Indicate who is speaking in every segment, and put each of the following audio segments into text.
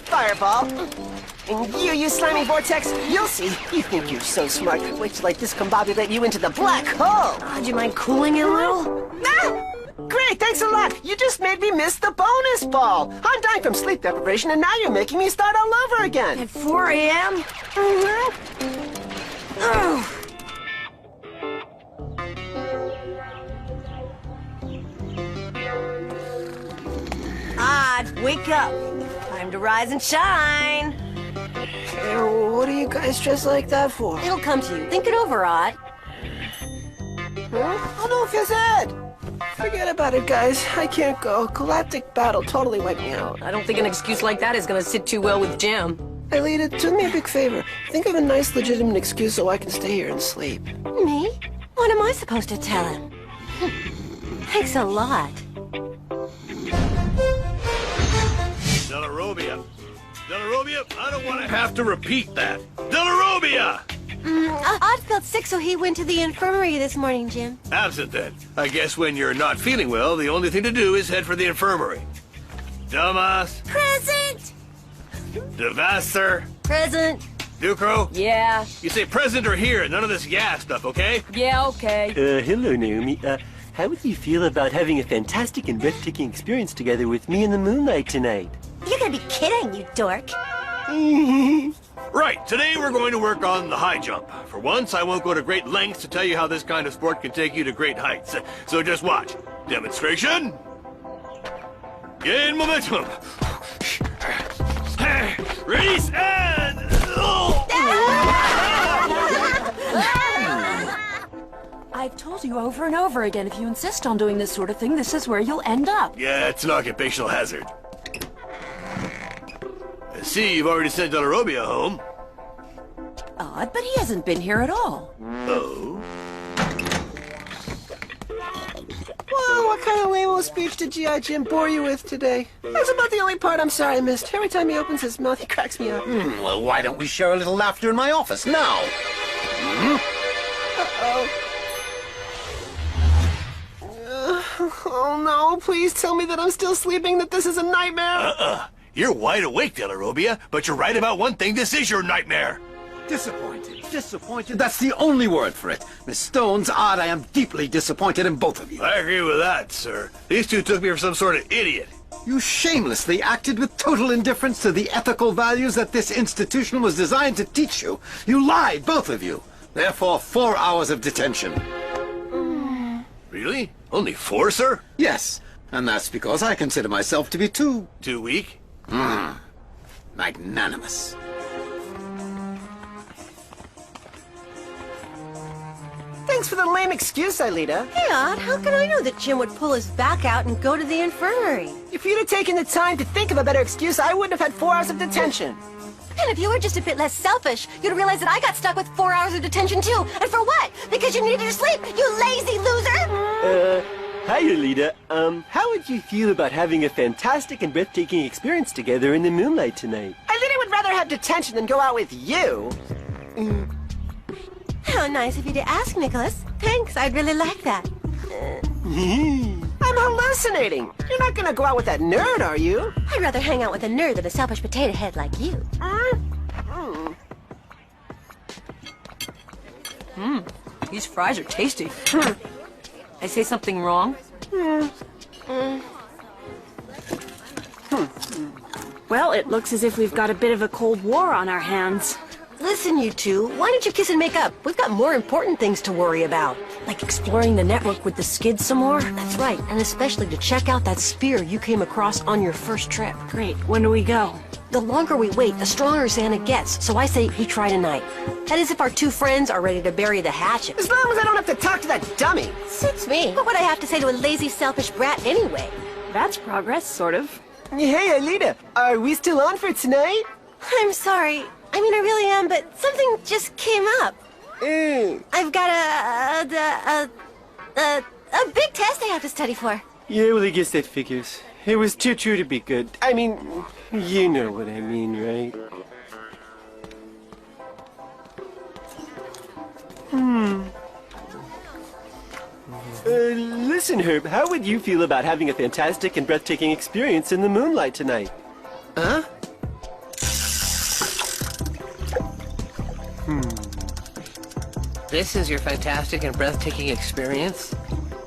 Speaker 1: Fireball. And you slimy vortex, you'll see. You think you're so smart. Wait till I discombobulate you into the black hole.
Speaker 2: Do you mind cooling it a little?
Speaker 1: Ah! Great, thanks a lot. You just made me miss the bonus ball. I'm dying from sleep deprivation, and now you're making me start all over again.
Speaker 2: At 4 a.m.?
Speaker 1: Oh.
Speaker 2: Odd, wake up. Time to rise and shine.
Speaker 1: What are you guys dressed like that for?
Speaker 2: It'll come to you. Think it over, Odd.
Speaker 1: Huh? Oh no, Fizzed! Forget about it, guys. I can't go. Galactic battle totally wiped me out.
Speaker 2: I don't think an excuse like that is gonna sit too well with Jim.
Speaker 1: Aelita, do me a big favor. Think of a nice, legitimate excuse so I can stay here and sleep.
Speaker 2: Me? What am I supposed to tell him? Thanks a lot.
Speaker 3: Della Robbia. Della Robbia, I don't want to have to repeat that. Della Robbia!
Speaker 2: Odd felt sick, so he went to the infirmary this morning, Jim.
Speaker 3: Absent then. I guess when you're not feeling well, the only thing to do is head for the infirmary. Dumbass.
Speaker 2: Present!
Speaker 3: Devasser.
Speaker 2: Present.
Speaker 3: Ducro.
Speaker 2: Yeah.
Speaker 3: You say present or here, none of this yeah stuff, okay?
Speaker 2: Yeah, okay.
Speaker 4: Hello, Naomi. How would you feel about having a fantastic and breathtaking experience together with me in the moonlight tonight?
Speaker 2: You're gonna be kidding, you dork.
Speaker 3: Right, today we're going to work on the high jump. For once, I won't go to great lengths to tell you how this kind of sport can take you to great heights. So just watch. Demonstration. Gain momentum. Release and...
Speaker 5: I've told you over and over again, if you insist on doing this sort of thing, this is where you'll end up.
Speaker 3: Yeah, it's an occupational hazard. I see you've already sent Della Robbia home.
Speaker 5: Odd, but he hasn't been here at all.
Speaker 3: Oh?
Speaker 1: Well, what kind of lame-o speech did G.I. Jim bore you with today? That's about the only part I'm sorry I missed. Every time he opens his mouth, he cracks me up.
Speaker 6: Well, why don't we share a little laughter in my office now?
Speaker 1: Uh-oh. Oh no, please tell me that I'm still sleeping, that this is a nightmare.
Speaker 3: You're wide awake, Della Robbia, but you're right about one thing. This is your nightmare.
Speaker 6: Disappointed. Disappointed. That's the only word for it. Miss Stone's Odd, I am deeply disappointed in both of you.
Speaker 3: I agree with that, sir. These two took me for some sort of idiot.
Speaker 6: You shamelessly acted with total indifference to the ethical values that this institution was designed to teach you. You lied, both of you. Therefore, 4 hours of detention.
Speaker 3: Really? Only 4, sir?
Speaker 6: Yes, and that's because I consider myself to be too
Speaker 3: weak?
Speaker 6: magnanimous.
Speaker 1: Thanks for the lame excuse, Aelita.
Speaker 2: Hey, Odd, how can I know that Jim would pull his back out and go to the infirmary?
Speaker 1: If you'd have taken the time to think of a better excuse, I wouldn't have had 4 hours of detention.
Speaker 2: And if you were just a bit less selfish, you'd realize that I got stuck with 4 hours of detention too. And for what? Because you needed to sleep, you lazy loser!
Speaker 4: Hi, Aelita. How would you feel about having a fantastic and breathtaking experience together in the moonlight tonight?
Speaker 1: Aelita would rather have detention than go out with you.
Speaker 2: How nice of you to ask, Nicholas. Thanks, I'd really like that.
Speaker 1: I'm hallucinating. You're not gonna go out with that nerd, are you?
Speaker 2: I'd rather hang out with a nerd than a selfish potato head like you.
Speaker 5: These fries are tasty. I say something wrong?
Speaker 7: Well, it looks as if we've got a bit of a cold war on our hands.
Speaker 2: listen, you two. Why don't you kiss and make up? We've got more important things to worry about.
Speaker 5: Like exploring the network with the skids some more?
Speaker 2: That's right, and especially to check out that spear you came across on your first trip.
Speaker 5: Great. When do we go?
Speaker 2: The longer we wait, the stronger Xana gets, so I say we try tonight. That is if our two friends are ready to bury the hatchet.
Speaker 1: As long as I don't have to talk to that dummy.
Speaker 2: Suits me. What would I have to say to a lazy, selfish brat anyway?
Speaker 5: That's progress, sort of.
Speaker 1: Hey, Aelita, are we still on for tonight?
Speaker 2: I'm sorry. I mean, I really am, but something just came up. I've got a big test I have to study for.
Speaker 4: Yeah, well, I guess that figures. It was too true to be good. I mean, you know what I mean, right? Listen, Herb, how would you feel about having a fantastic and breathtaking experience in the moonlight tonight?
Speaker 1: Huh? This is your fantastic and breathtaking experience?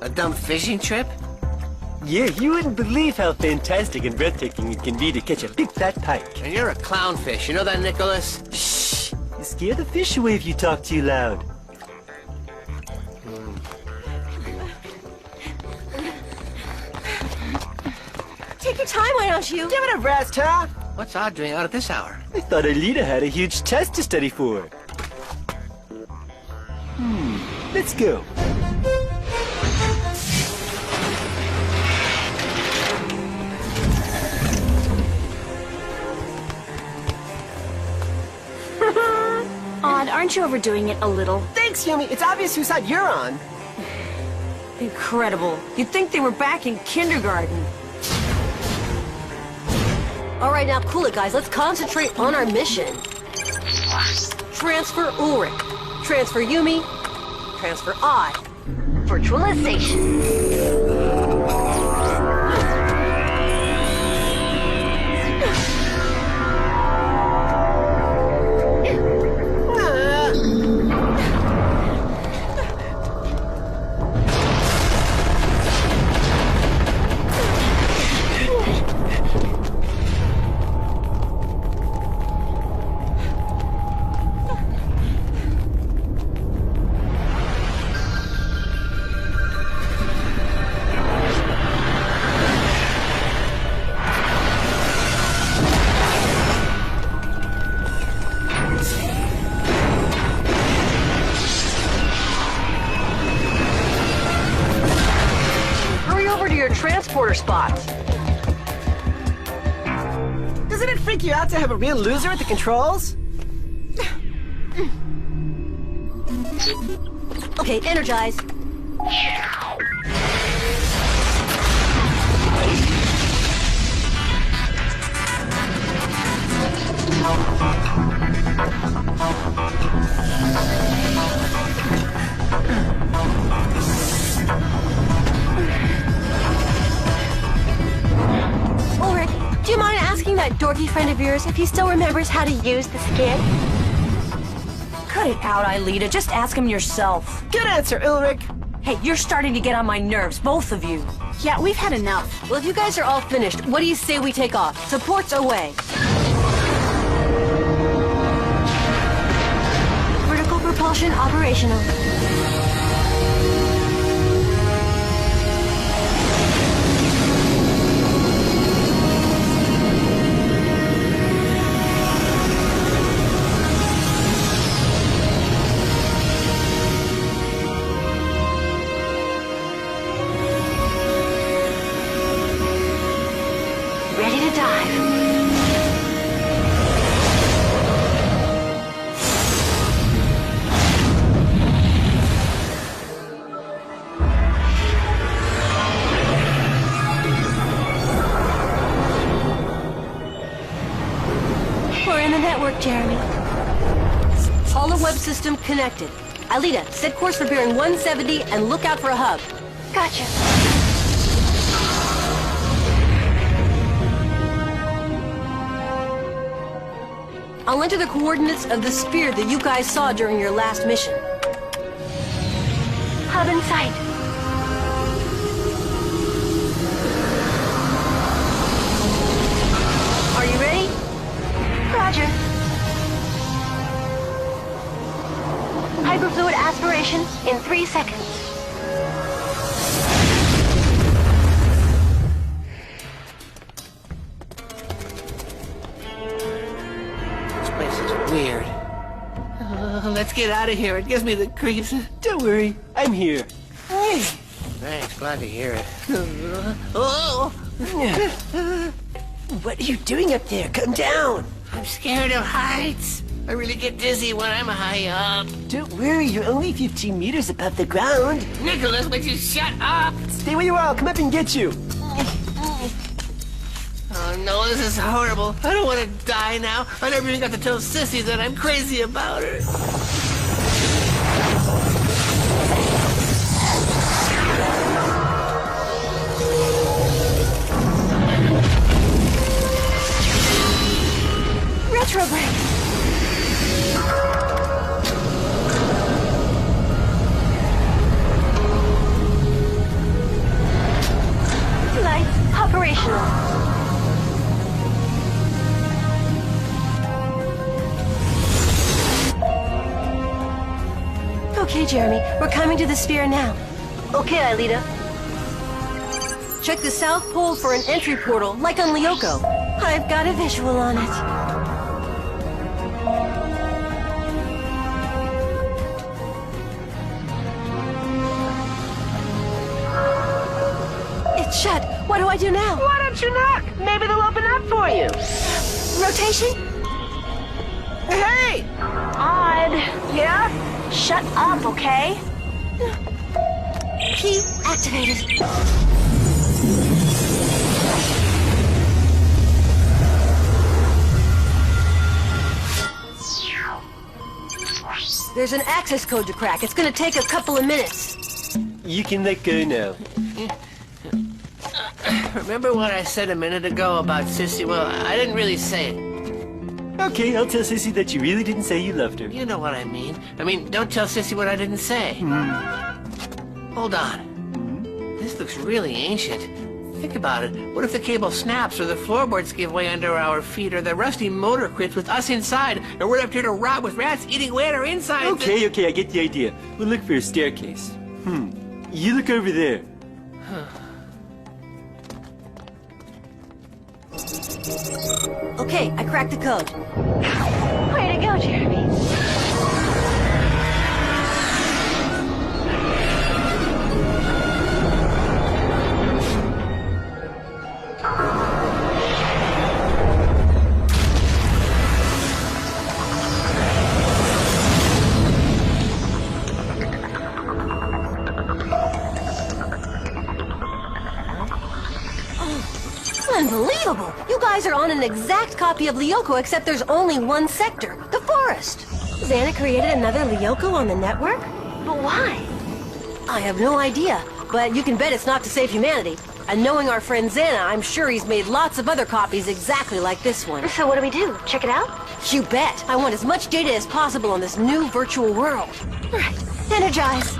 Speaker 1: A dumb fishing trip?
Speaker 4: Yeah, you wouldn't believe how fantastic and breathtaking it can be to catch a big fat pike.
Speaker 1: And you're a clownfish, you know that, Nicholas?
Speaker 4: Shh! You scare the fish away if you talk too loud.
Speaker 2: Take your time, why don't you?
Speaker 1: Give it a rest, huh? What's Odd doing out at this hour?
Speaker 4: I thought Aelita had a huge test to study for. Let's go.
Speaker 5: Odd, aren't you overdoing it a little?
Speaker 1: Thanks, Yumi. It's obvious whose side you're on.
Speaker 5: Incredible. You'd think they were back in kindergarten.
Speaker 2: All right, now cool it, guys. Let's concentrate on our mission. Transfer Ulrich. Transfer Yumi. Transfer Odd. Virtualization. Transporter spots.
Speaker 1: Doesn't it freak you out to have a real loser at the controls?
Speaker 2: Okay, energize. Ulrich, do you mind asking that dorky friend of yours if he still remembers how to use the skid?
Speaker 5: Cut it out, Aelita. Just ask him yourself.
Speaker 1: Good answer, Ulrich.
Speaker 5: Hey, you're starting to get on my nerves, both of you.
Speaker 2: Yeah, we've had enough. Well, if you guys are all finished, what do you say we take off? Supports away. Vertical propulsion operational. Ready to dive. We're in the network, Jeremy. Holo web system connected. Aelita, set course for bearing 170 and look out for a hub. Gotcha. I'll enter the coordinates of the spear that you guys saw during your last mission. Hub in sight. Are you ready? Roger. hyperfluid aspiration in 3 seconds.
Speaker 1: This place is weird. Let's get out of here. It gives me the creeps.
Speaker 4: Don't worry, I'm here.
Speaker 1: Hey. Thanks, glad to hear it. Oh!
Speaker 4: What are you doing up there? Come down.
Speaker 1: I'm scared of heights. I really get dizzy when I'm high up.
Speaker 4: Don't worry, you're only 15 meters above the ground.
Speaker 1: Nicholas, would you shut up?
Speaker 4: Stay where you are, I'll come up and get you.
Speaker 1: Oh no, this is horrible. I don't want to die now. I never even got to tell Sissy that I'm crazy about her.
Speaker 2: Retrograde. Lights operational. Okay, Jeremy, we're coming to the sphere now. Okay, Aelita. Check the South Pole for an entry portal, like on Lyoko. I've got a visual on it. It's shut. What do I do now?
Speaker 7: Why don't you knock? Maybe they'll open up for you.
Speaker 2: Rotation?
Speaker 1: Hey!
Speaker 7: Odd. Yeah? Shut up, okay?
Speaker 2: Key activated. There's an access code to crack. It's gonna take a couple of minutes.
Speaker 4: You can let go now.
Speaker 1: Remember what I said a minute ago about Sissy? Well, I didn't really say it.
Speaker 4: Okay, I'll tell Sissy that you really didn't say you loved her.
Speaker 1: You know what I mean. Don't tell Sissy what I didn't say. Hold on. This looks really ancient. Think about it. What if the cable snaps, or the floorboards give way under our feet, or the rusty motor quits with us inside, or we're up here to rot with rats eating away at our insides?
Speaker 4: Okay, I get the idea. We'll look for a staircase. You look over there.
Speaker 2: Okay, I cracked the code. Way to go, Jeremy. Unbelievable! You guys are on an exact copy of Lyoko, except there's only one sector, the forest. Xana created another Lyoko on the network? But why? I have no idea, but you can bet it's not to save humanity. And knowing our friend Xana, I'm sure he's made lots of other copies exactly like this one. So what do we do? Check it out? You bet! I want as much data as possible on this new virtual world. All right, energize.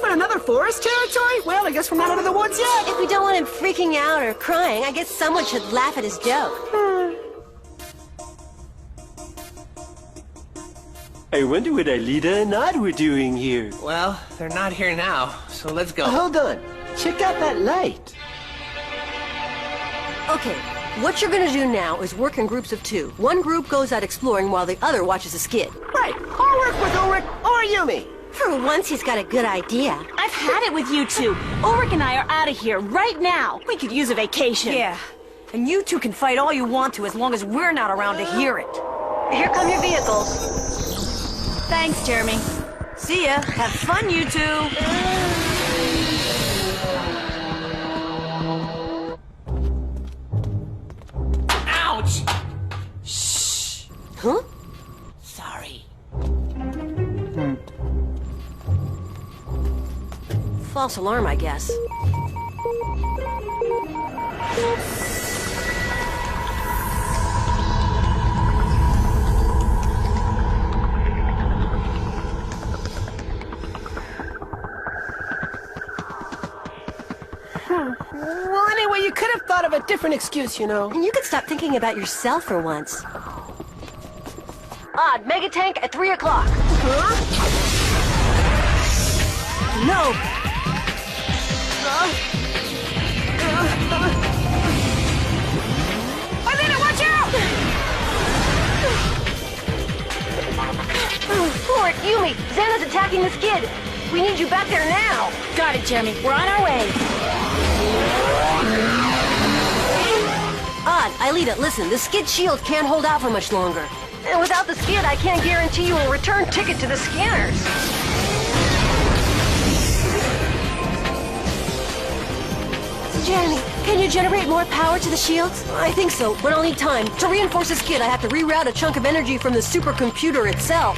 Speaker 1: Another forest territory? Well, I guess we're not out of the woods yet.
Speaker 2: If we don't want him freaking out or crying, I guess someone should laugh at his joke.
Speaker 4: I wonder what Aelita and Odd were doing here.
Speaker 1: Well, they're not here now, so let's go.
Speaker 4: Hold on. Check out that light.
Speaker 2: Okay, what you're gonna do now is work in groups of 2. One group goes out exploring while the other watches a skid.
Speaker 1: Right, I'll work with Ulrich or Yumi.
Speaker 2: For once, he's got a good idea.
Speaker 7: I've had it with you two. Ulrich and I are out of here right now. We could use a vacation.
Speaker 5: Yeah. And you two can fight all you want to as long as we're not around to hear it.
Speaker 2: Here come your vehicles.
Speaker 7: Thanks, Jeremy.
Speaker 5: See ya. Have fun, you two.
Speaker 1: Ouch! Shh.
Speaker 2: Huh?
Speaker 1: Sorry.
Speaker 2: False alarm, I guess.
Speaker 8: different excuse, you know.
Speaker 2: And you could stop thinking about yourself for once. Odd, mega tank at 3 o'clock.
Speaker 8: Huh? No.
Speaker 5: Aelita, watch out!
Speaker 2: Ulrich, Yumi, Xana's attacking the skid. We need you back there now.
Speaker 7: Got it, Jeremy. We're on our way.
Speaker 2: Odd, Aelita, listen, the skid shield can't hold out for much longer. And without the skid, I can't guarantee you a return ticket to the scanners. Jeremy, can you generate more power to the shields? I think so, but I'll need time. To reinforce the skid, I have to reroute a chunk of energy from the supercomputer itself.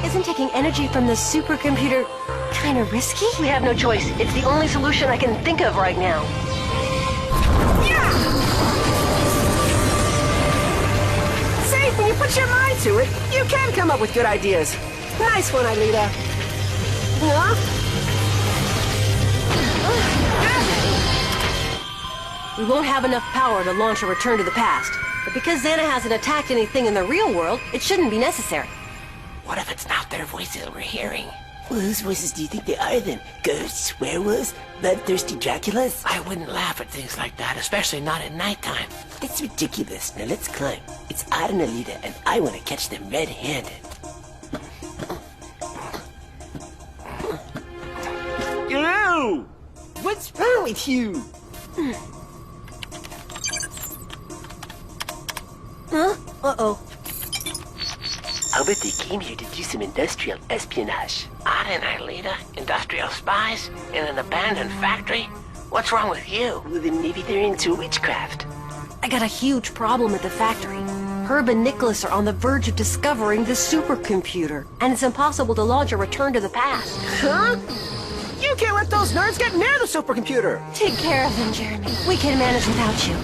Speaker 2: Isn't taking energy from the supercomputer kind of risky? We have no choice. It's the only solution I can think of right now.
Speaker 8: See, when you put your mind to it, you can come up with good ideas. Nice one, Aelita. Huh?
Speaker 2: We won't have enough power to launch a return to the past. But because Xana hasn't attacked anything in the real world, it shouldn't be necessary.
Speaker 1: What if it's not their voices we're hearing?
Speaker 9: Well, whose voices do you think they are then? Ghosts, werewolves, bloodthirsty Draculas?
Speaker 1: I wouldn't laugh at things like that, especially not at nighttime.
Speaker 9: That's ridiculous. Now let's climb. It's Odd and Aelita, and I want to catch them red-handed.
Speaker 4: Ew! What's wrong with you?
Speaker 2: Huh? Uh-oh.
Speaker 9: I'll bet they came here to do some industrial espionage.
Speaker 1: Odd and Aelita, industrial spies, in an abandoned factory? What's wrong with you?
Speaker 9: Well, then maybe they're into witchcraft.
Speaker 2: I got a huge problem at the factory. Herb and Nicholas are on the verge of discovering the supercomputer, and it's impossible to launch a return to the past.
Speaker 8: Huh? You can't let those nerds get near the supercomputer.
Speaker 2: Take care of them, Jeremy. We can manage without you.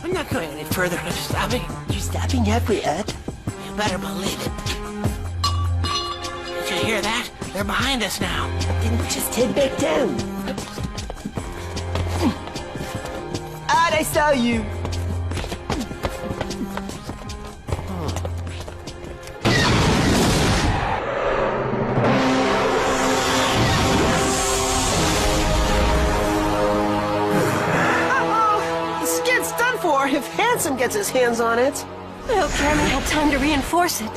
Speaker 1: I'm not going any further. I'm stopping.
Speaker 9: You're stopping halfway up?
Speaker 1: You better believe it. Did you hear that? They're behind us now.
Speaker 9: Then just head back down. Odd, I saw you.
Speaker 8: Uh-oh! The skid's done for if Handsome gets his hands on it.
Speaker 2: I hope Jeremy had time to reinforce it.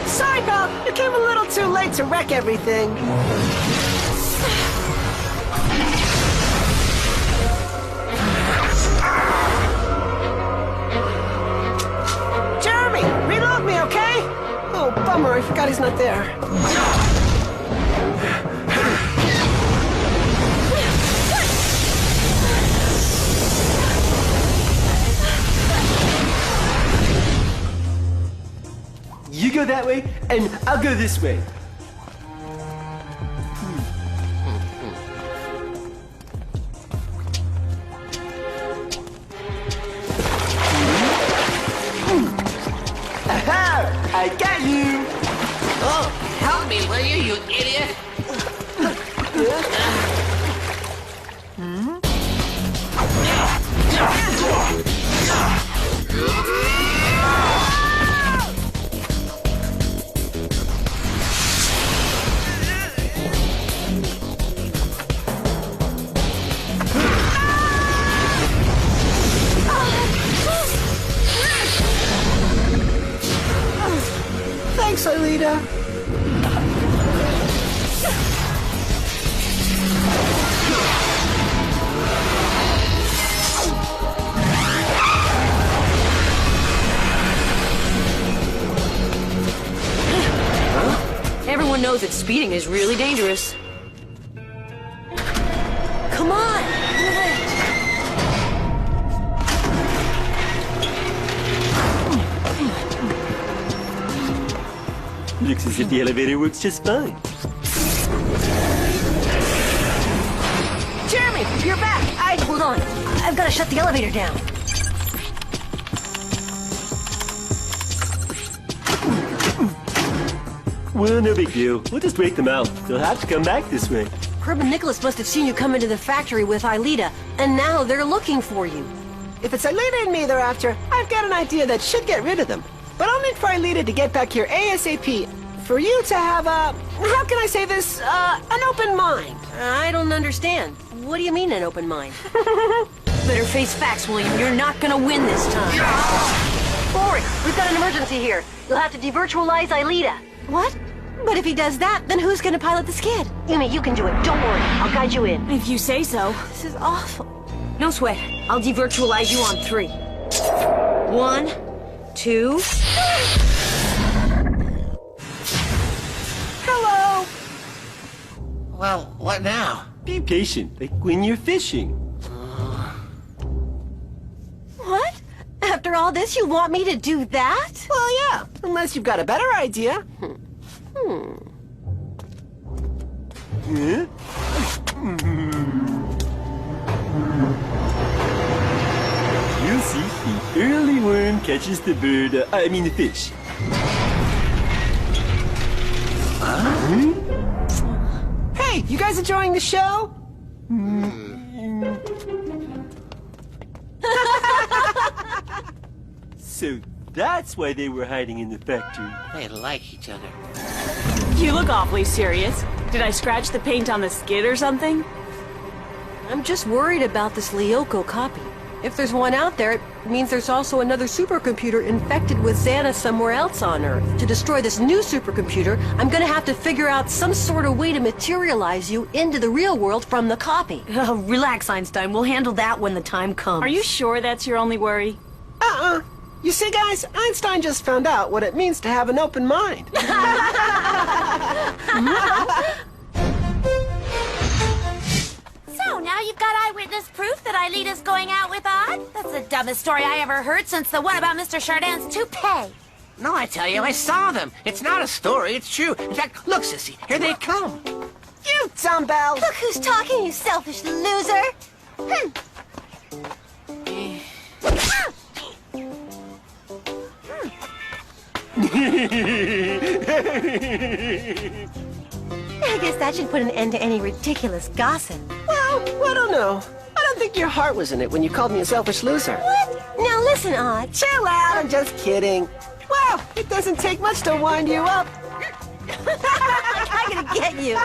Speaker 8: Sorry, pal. You came a little too late to wreck everything. Jeremy, reload me, okay? Oh, bummer. I forgot he's not there.
Speaker 4: You go that way, and I'll go this way. Aha! I got you!
Speaker 1: Oh, help me, will you, you idiot?
Speaker 8: Thanks, Aelita.
Speaker 2: Everyone knows that speeding is really dangerous. Come on! Move it!
Speaker 4: Looks as if the elevator works just fine.
Speaker 2: Jeremy, you're back. Hold on. I've got to shut the elevator down.
Speaker 4: Well, no big deal. We'll just break them out. They'll have to come back this way.
Speaker 2: Herb and Nicholas must have seen you come into the factory with Aelita, and now they're looking for you.
Speaker 8: If it's Aelita and me they're after, I've got an idea that should get rid of them. But I'll need for Aelita to get back here ASAP. For you to have how can I say this, an open mind.
Speaker 2: I don't understand. What do you mean, an open mind? Better face facts, William. You're not gonna win this time. Ulrich, we've got an emergency here. You'll have to devirtualize Aelita. What? But if he does that, then who's gonna pilot the skid? Yumi, you can do it. Don't worry. I'll guide you in.
Speaker 5: If you say so.
Speaker 2: This is awful.
Speaker 5: No sweat. I'll devirtualize you on 3. 1, 2...
Speaker 8: Hello!
Speaker 1: Well, what now?
Speaker 4: Be patient, like when you're fishing.
Speaker 2: What? After all this, you want me to do that?
Speaker 8: Well, yeah, unless you've got a better idea.
Speaker 4: Huh? You'll see, the early worm catches the bird, I mean the fish.
Speaker 8: Hey, you guys enjoying the show?
Speaker 4: So that's why they were hiding in the factory.
Speaker 1: They like each other.
Speaker 5: You look awfully serious. Did I scratch the paint on the skid or something?
Speaker 2: I'm just worried about this Lyoko copy. If there's one out there, it means there's also another supercomputer infected with Xana somewhere else on Earth. To destroy this new supercomputer, I'm gonna have to figure out some sort of way to materialize you into the real world from the copy.
Speaker 10: Oh, relax, Einstein. We'll handle that when the time comes.
Speaker 5: Are you sure that's your only worry?
Speaker 8: You see, guys, Einstein just found out what it means to have an open mind.
Speaker 11: So, now you've got eyewitness proof that Aelita's going out with Odd? That's the dumbest story I ever heard since the one about Mr. Chardin's toupee.
Speaker 1: No, I tell you, I saw them. It's not a story, it's true. In fact, look, Sissy, here they come.
Speaker 8: You dumbbell!
Speaker 2: Look who's talking, you selfish loser! I guess that should put an end to any ridiculous gossip.
Speaker 8: Well, I don't know. I don't think your heart was in it when you called me a selfish loser.
Speaker 2: What? Now listen, Odd.
Speaker 8: Chill out, I'm just kidding. Well, it doesn't take much to wind you up.
Speaker 2: I'm gonna get you.